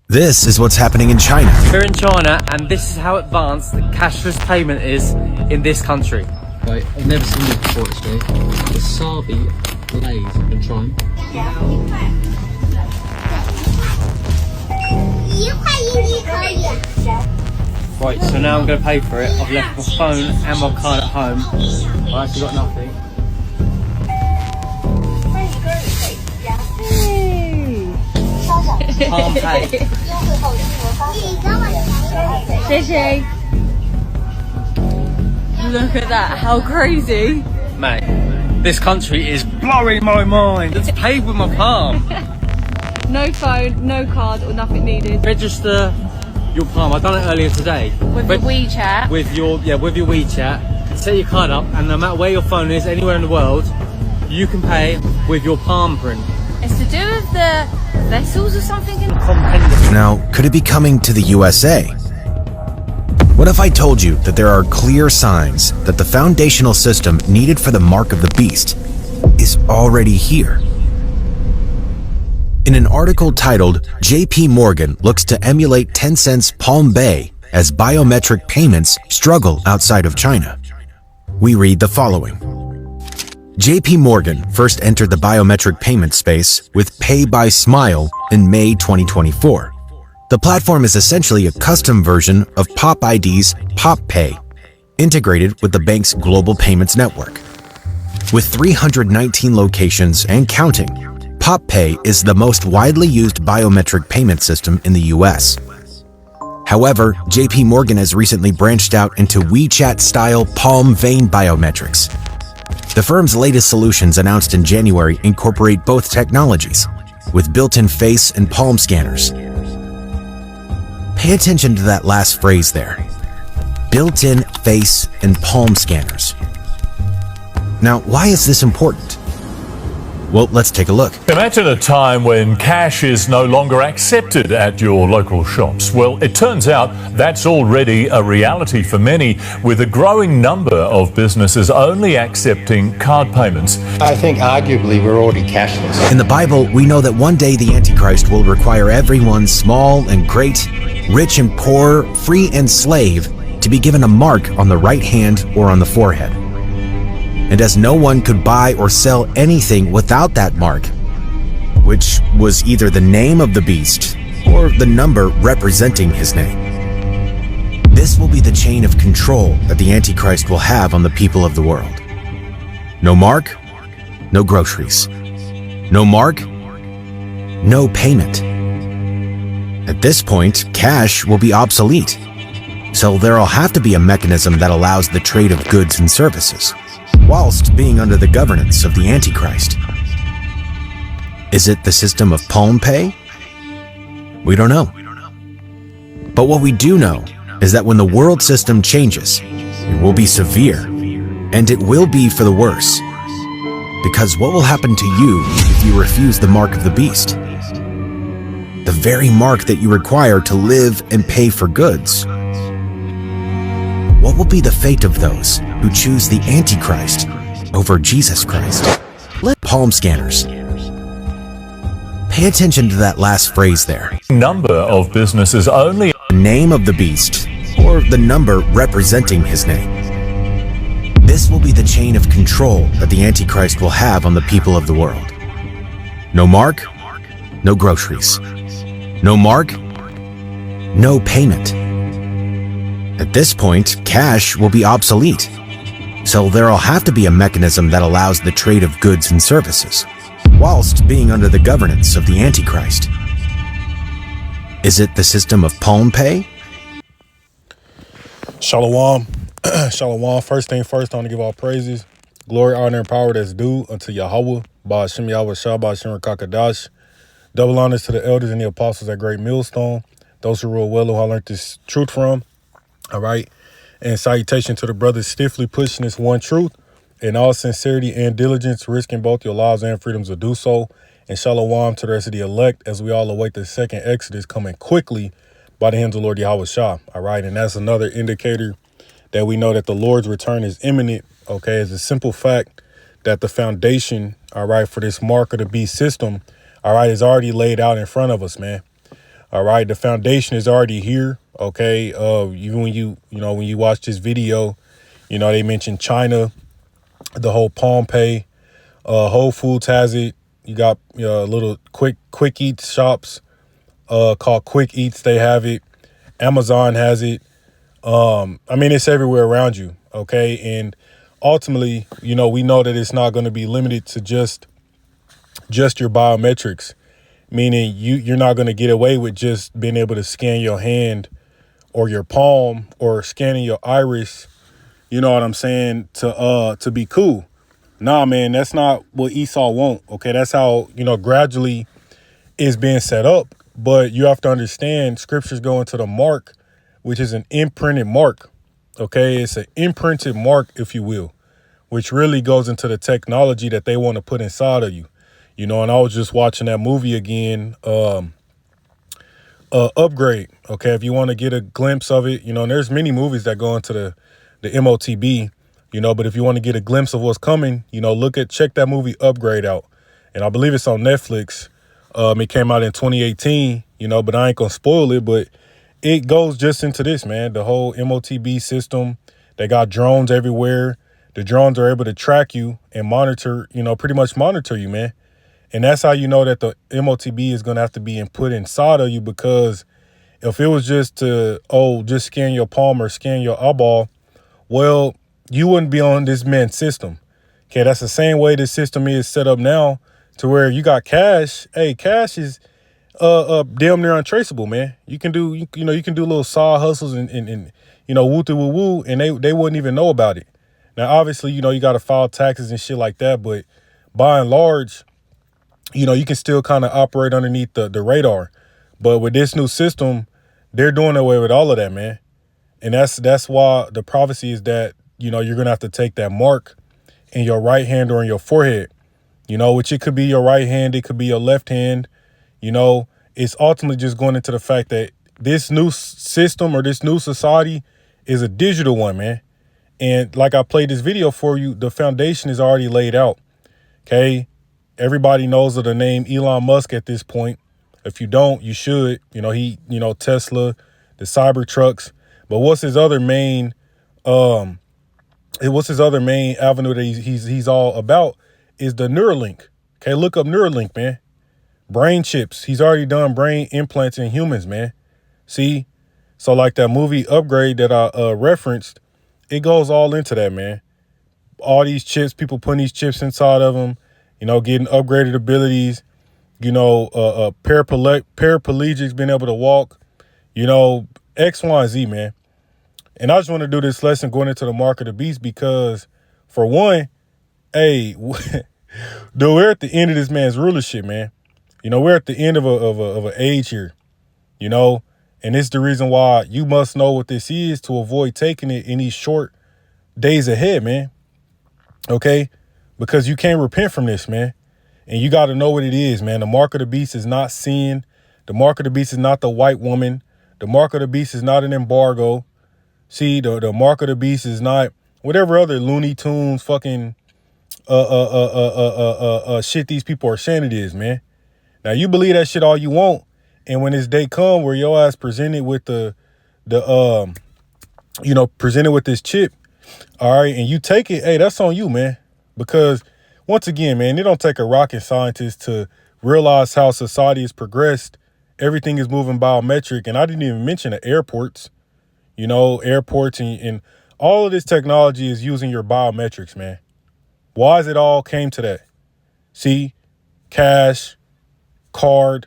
This is what's happening in China. We're in China, and this is how advanced the cashless payment is in this country. Right, I've never seen this before actually. Wasabi glaze and try 'em. Right, so now I'm going to pay for it. I've left my phone and my card at home. I've actually got nothing. Palm Pay. Look at that, how crazy. Mate, this country is blowing my mind. It's paid with my palm. No phone, no card or nothing needed. Register your palm. I've done it earlier today. With the WeChat. With your WeChat. Set your card up, and no matter where your phone is, anywhere in the world, you can pay with your palm print. It's to do with the vessels or something? Now, could it be coming to the USA? What if I told you that there are clear signs that the foundational system needed for the mark of the beast is already here? In an article titled JP Morgan looks to emulate Tencent's PalmPay as biometric payments struggle outside of China, we read the following. JP Morgan first entered the biometric payment space with Pay by Smile in May 2024. The platform is essentially a custom version of Pop ID's PopPay, integrated with the bank's global payments network. With 319 locations and counting, PopPay is the most widely used biometric payment system in the US. However, JP Morgan has recently branched out into WeChat-style palm vein biometrics. The firm's latest solutions announced in January incorporate both technologies, with built-in face and palm scanners. Pay attention to that last phrase there. Built-in face and palm scanners. Now, why is this important? Well, let's take a look. Imagine a time when cash is no longer accepted at your local shops. Well, it turns out that's already a reality for many, with a growing number of businesses only accepting card payments. I think arguably we're already cashless. In the Bible, we know that one day the Antichrist will require everyone, small and great, rich and poor, free and slave, to be given a mark on the right hand or on the forehead. And as no one could buy or sell anything without that mark, which was either the name of the beast or the number representing his name, this will be the chain of control that the Antichrist will have on the people of the world. No mark, no groceries. No mark, no payment. At this point, cash will be obsolete, so there'll have to be a mechanism that allows the trade of goods and services, whilst being under the governance of the Antichrist. Is it the system of PalmPay? We don't know. But what we do know is that when the world system changes, it will be severe, and it will be for the worse. Because what will happen to you if you refuse the mark of the beast? The very mark that you require to live and pay for goods. What will be the fate of those who choose the Antichrist over Jesus Christ? Palm scanners. Pay attention to that last phrase there. Number of businesses only The name of the beast, or the number representing his name. This will be the chain of control that the Antichrist will have on the people of the world. No mark, no groceries. No mark, no payment. At this point, cash will be obsolete, so there'll have to be a mechanism that allows the trade of goods and services, whilst being under the governance of the Antichrist. Is it the system of PalmPay? Shalom. Shalom. First thing first, I want to give all praises, glory, honor, and power that's due unto Yahweh, Ba'ashem Yahweh Shah, Ba'ashem Rakakadash. Double honors to the elders and the apostles at Great Millstone, those who rule well, who I learned this truth from. All right. And salutation to the brothers stiffly pushing this one truth in all sincerity and diligence, risking both your lives and freedoms to do so. And shalom to the rest of the elect as we all await the second Exodus coming quickly by the hands of Lord Yahweh Shah. All right. And that's another indicator that we know that the Lord's return is imminent. OK, it's a simple fact that the foundation, all right, for this mark of the beast system, all right, is already laid out in front of us, man. All right, the foundation is already here. Okay, even when when you watch this video, they mentioned China, the whole Palm Pay, Whole Foods has it. You got little quick eats shops called Quick Eats. They have it. Amazon has it. It's everywhere around you. Okay, and ultimately, we know that it's not going to be limited to just your biometrics, meaning you're not going to get away with just being able to scan your hand or your palm or scanning your iris, you know what I'm saying, to be cool. Nah, man, that's not what Esau want. Okay, that's how, gradually it's being set up. But you have to understand, scriptures go into the mark, which is an imprinted mark. Okay, it's an imprinted mark, if you will, which really goes into the technology that they want to put inside of you. And I was just watching that movie again, Upgrade. Okay, if you want to get a glimpse of it, there's many movies that go into the MOTB, but if you want to get a glimpse of what's coming, check that movie Upgrade out. And I believe it's on Netflix. It came out in 2018, but I ain't gonna spoil it, but it goes just into this, man. The whole MOTB system, they got drones everywhere. The drones are able to track you and monitor, pretty much monitor you, man. And that's how you know that the MOTB is going to have to be put inside of you, because if it was just just scan your palm or scan your eyeball, well, you wouldn't be on this man's system. Okay, that's the same way the system is set up now, to where you got cash. Hey, cash is damn near untraceable, man. You can do you can do little side hustles and woo woo, and they wouldn't even know about it. Now, obviously, you got to file taxes and shit like that, but by and large, you can still kind of operate underneath the radar. But with this new system, they're doing away with all of that, man. And that's why the prophecy is that, you're going to have to take that mark in your right hand or in your forehead, which it could be your right hand. It could be your left hand. It's ultimately just going into the fact that this new system or this new society is a digital one, man. And like I played this video for you, the foundation is already laid out. Okay. Everybody knows of the name Elon Musk at this point. If you don't, you should. He, Tesla, the Cybertrucks. But what's his other main avenue that he's all about is the Neuralink. Okay, look up Neuralink, man. Brain chips. He's already done brain implants in humans, man. See? So like that movie Upgrade that I referenced, it goes all into that, man. All these chips, people putting these chips inside of them. Getting upgraded abilities, paraplegics being able to walk, X, Y, and Z, man. And I just want to do this lesson going into the mark of the beast because, for one, hey, we're at the end of this man's rulership, man. We're at the end of an age here, and it's the reason why you must know what this is to avoid taking it in these short days ahead, man. Okay? Because you can't repent from this, man. And you got to know what it is, man. The mark of the beast is not sin. The mark of the beast is not the white woman. The mark of the beast is not an embargo. See, the mark of the beast is not whatever other Looney Tunes fucking shit these people are saying it is, man. Now, you believe that shit all you want. And when this day come where your ass presented with presented with this chip, all right, and you take it, hey, that's on you, man. Because once again, man, it don't take a rocket scientist to realize how society has progressed. Everything is moving biometric. And I didn't even mention the airports, airports and all of this technology is using your biometrics, man. Why is it all came to that? See, cash, card,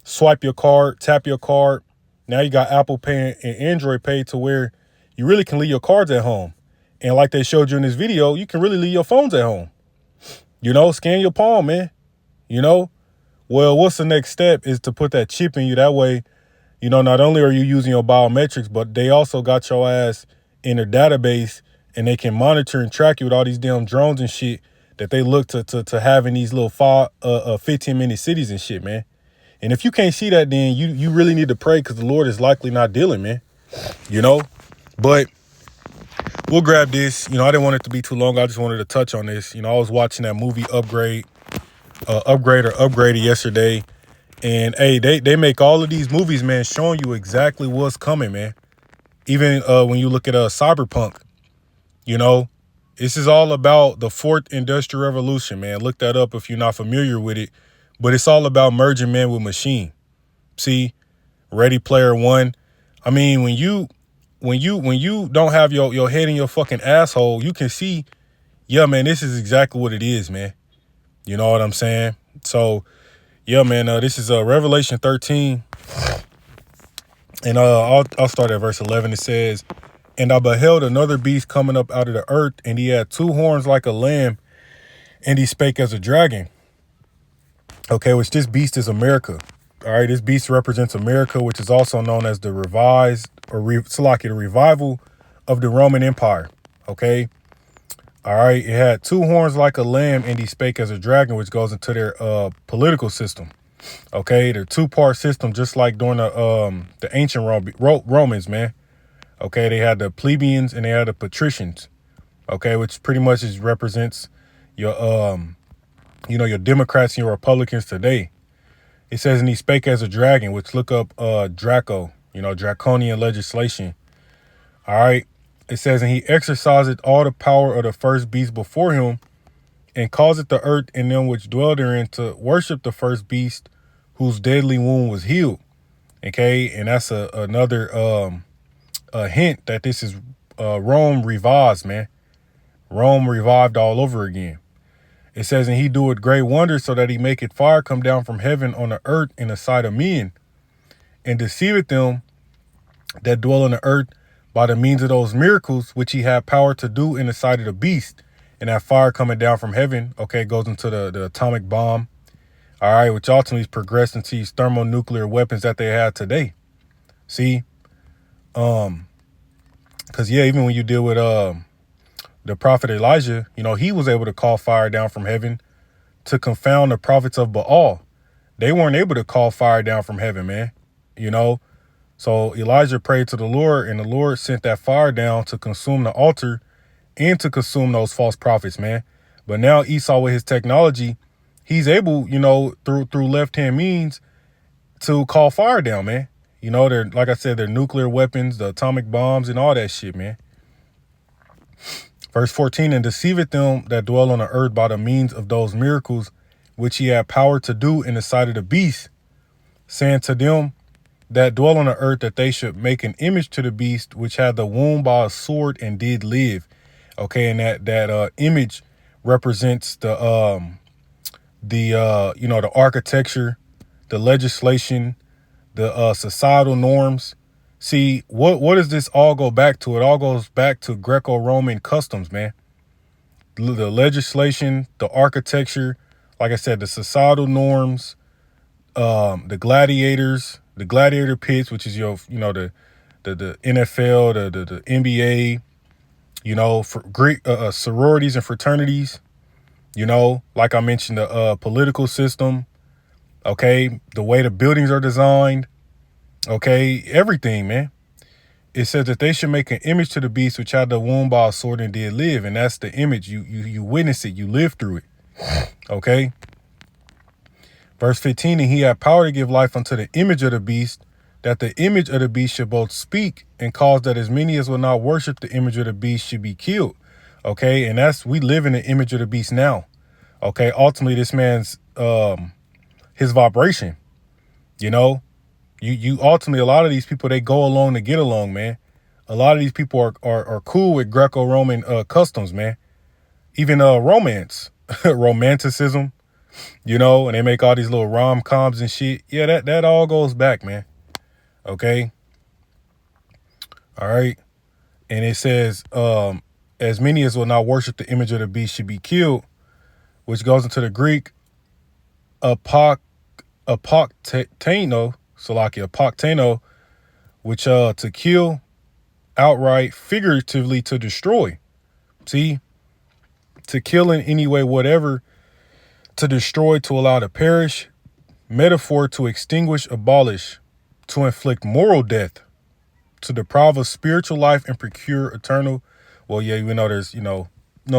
swipe your card, tap your card. Now you got Apple Pay and Android Pay to where you really can leave your cards at home. And like they showed you in this video, you can really leave your phones at home. Scan your palm, man. Well, what's the next step is to put that chip in you. That way, not only are you using your biometrics, but they also got your ass in their database and they can monitor and track you with all these damn drones and shit that they look to have in these little 15-minute cities and shit, man. And if you can't see that, then you really need to pray because the Lord is likely not dealing, man. But we'll grab this. I didn't want it to be too long. I just wanted to touch on this. I was watching that movie Upgrade or Upgraded yesterday. And hey, they make all of these movies, man, showing you exactly what's coming, man. Even when you look at Cyberpunk, you know, this is all about the fourth industrial revolution, man. Look that up if you're not familiar with it. But it's all about merging man with machine. See, Ready Player One. I mean, when you don't have your head in your fucking asshole, you can see, yeah, man, this is exactly what it is, man. You know what I'm saying? So, yeah, man, this is Revelation 13. And I'll start at verse 11. It says, "And I beheld another beast coming up out of the earth, and he had two horns like a lamb, and he spake as a dragon." Okay, which this beast is America. All right, this beast represents America, which is also known as the the revival of the Roman Empire. Okay. All right, it had two horns like a lamb, and he spake as a dragon, which goes into their political system. Okay, their two-part system, just like during the ancient Romans, man. Okay, they had the plebeians and they had the patricians. Okay, which pretty much represents your your Democrats and your Republicans today. It says, "And he spake as a dragon," which look up Draco, draconian legislation. All right. It says, "And he exercised all the power of the first beast before him, and caused the earth and them which dwell therein to worship the first beast, whose deadly wound was healed." Okay, and that's another hint that this is Rome revised, man. Rome revived all over again. It says, "And he doeth great wonders, so that he maketh fire come down from heaven on the earth in the sight of men, and deceiveth them that dwell on the earth by the means of those miracles which he had power to do in the sight of the beast." And that fire coming down from heaven, okay, goes into the atomic bomb. All right, which ultimately is progressed into these thermonuclear weapons that they have today. See? Because, yeah, even when you deal with the prophet Elijah, he was able to call fire down from heaven to confound the prophets of Baal. They weren't able to call fire down from heaven, man. So Elijah prayed to the Lord, and the Lord sent that fire down to consume the altar and to consume those false prophets, man. But now Esau, with his technology, he's able, through left-hand means to call fire down, man. They're, like I said, they're nuclear weapons, the atomic bombs and all that shit, man. Verse 14, "And deceiveth them that dwell on the earth by the means of those miracles which he had power to do in the sight of the beast, saying to them that dwell on the earth that they should make an image to the beast which had the wound by a sword and did live." Okay, and that image represents the architecture, the legislation, the societal norms. See, what does this all go back to? It all goes back to Greco-Roman customs, man. The legislation, the architecture, like I said, the societal norms, the gladiators, the gladiator pits, which is the NFL, the NBA, for Greek sororities and fraternities, like I mentioned, the political system, okay, the way the buildings are designed, okay, everything, man. It says that they should make an image to the beast which had the wound by a sword and did live, and that's the image. You witness it, you live through it, okay. Verse 15, "And he had power to give life unto the image of the beast, that the image of the beast should both speak and cause that as many as will not worship the image of the beast should be killed." Okay, and we live in the image of the beast now. Okay, ultimately this man's his vibration. You ultimately, a lot of these people, they go along to get along, man. A lot of these people are cool with Greco-Roman customs, man. Even romance, romanticism. And they make all these little rom-coms and shit. Yeah, that all goes back, man. Okay. All right. And it says, as many as will not worship the image of the beast should be killed, which goes into the Greek apokteno, which to kill outright, figuratively to destroy. See, to kill in any way, whatever, to destroy, to allow to perish, metaphor, to extinguish, abolish, to inflict moral death, to deprive of spiritual life and procure eternal. Well, yeah, there's, no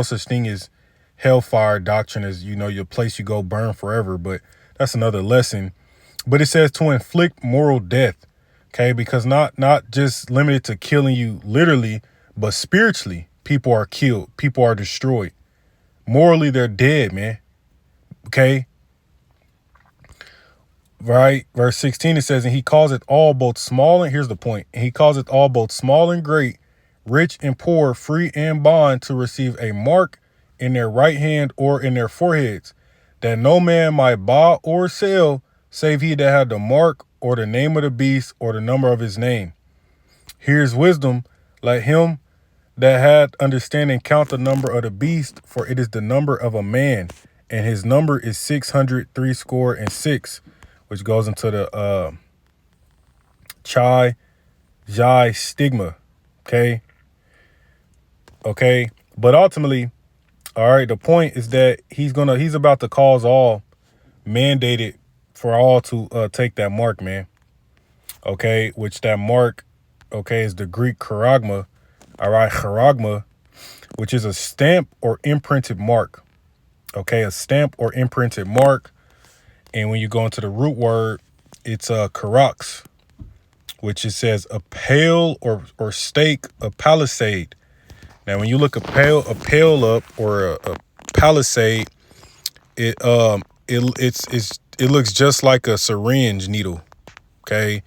such thing as hellfire doctrine as, your place you go burn forever. But that's another lesson. But it says to inflict moral death. Okay, because not just limited to killing you literally, but spiritually, people are killed. People are destroyed. Morally, they're dead, man. Okay. Right. Verse 16, it says, and he calls it all both small, and here's the point. And he calls it all both small and great, rich and poor, free and bond, to receive a mark in their right hand or in their foreheads, that no man might buy or sell, save he that had the mark or the name of the beast or the number of his name. Here's wisdom. Let him that had understanding count the number of the beast, for it is the number of a man, and his number is 666, which goes into the Chi Jai stigma. Okay. But ultimately, all right, the point is that he's about to cause all, mandated for all to take that mark, man. Okay, which that mark, okay, is the Greek charagma. All right, charagma, which is a stamp or imprinted mark. Okay, a stamp or imprinted mark. And when you go into the root word, it's a karax, which it says a pale or stake, a palisade. Now, when you look a pale up or a palisade, it looks just like a syringe needle. Okay.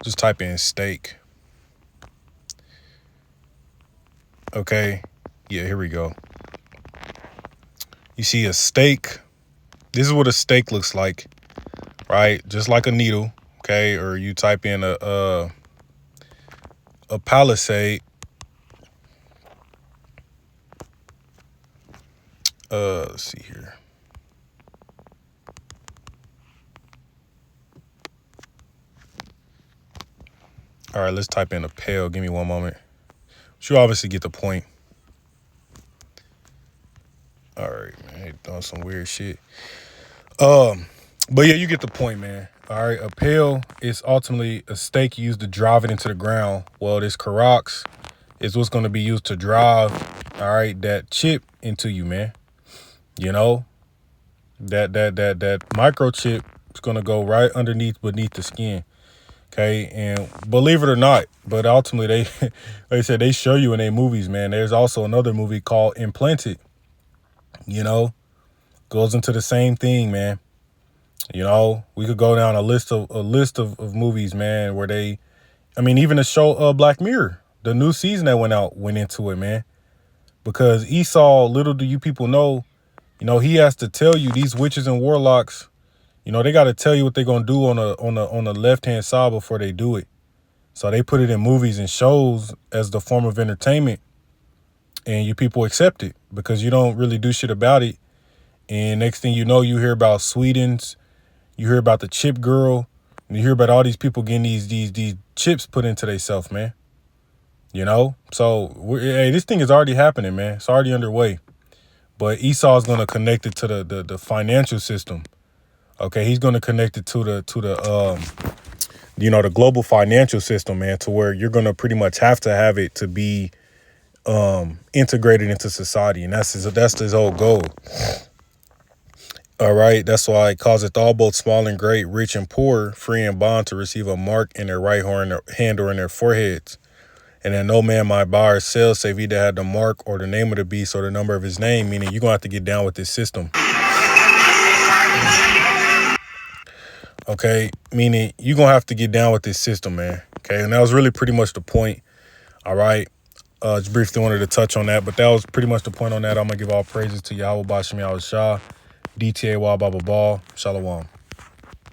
Just type in stake. Okay. Yeah, here we go. You see a stake. This is what a stake looks like, right? Just like a needle. Okay. Or you type in a palisade. Let's see here. All right, let's type in a pale. Give me one moment. You obviously get the point. All right, man. They doing some weird shit. But yeah, you get the point, man. All right, a pale is ultimately a stake used to drive it into the ground. Well, this karax is what's going to be used to drive, all right, that chip into you, man. You know, that microchip is going to go right beneath the skin. Okay. And believe it or not, but ultimately they said they show you in their movies, man. There's also another movie called Implanted, you know, goes into the same thing, man. You know, we could go down a list of movies, man, where even the show Black Mirror, the new season that went into it, man. Because Esau, little do you people know, you know, he has to tell you, these witches and warlocks, you know, they got to tell you what they're going to do on the left-hand side before they do it. So they put it in movies and shows as the form of entertainment, and you people accept it because you don't really do shit about it. And next thing you know, you hear about Sweden's, you hear about the chip girl, and you hear about all these people getting these chips put into themselves, man. You know? So, hey, this thing is already happening, man. It's already underway. But Esau is going to connect it to the financial system. Okay, he's going to connect it to the the global financial system, man, to where you're going to pretty much have to have it to be integrated into society. And that's his whole goal. All right, that's why it calls it all both small and great, rich and poor, free and bond, to receive a mark in their right hand or in their foreheads. And then no man might buy or sell, save he that had the mark or the name of the beast or the number of his name, meaning you're going to have to get down with this system. Okay, meaning you're going to have to get down with this system, man. Okay, and that was really pretty much the point. All right, just briefly wanted to touch on that, but that was pretty much the point on that. I'm going to give all praises to Yahweh Bashim Yahweh Shah, DTA Baba Ball, Shalom.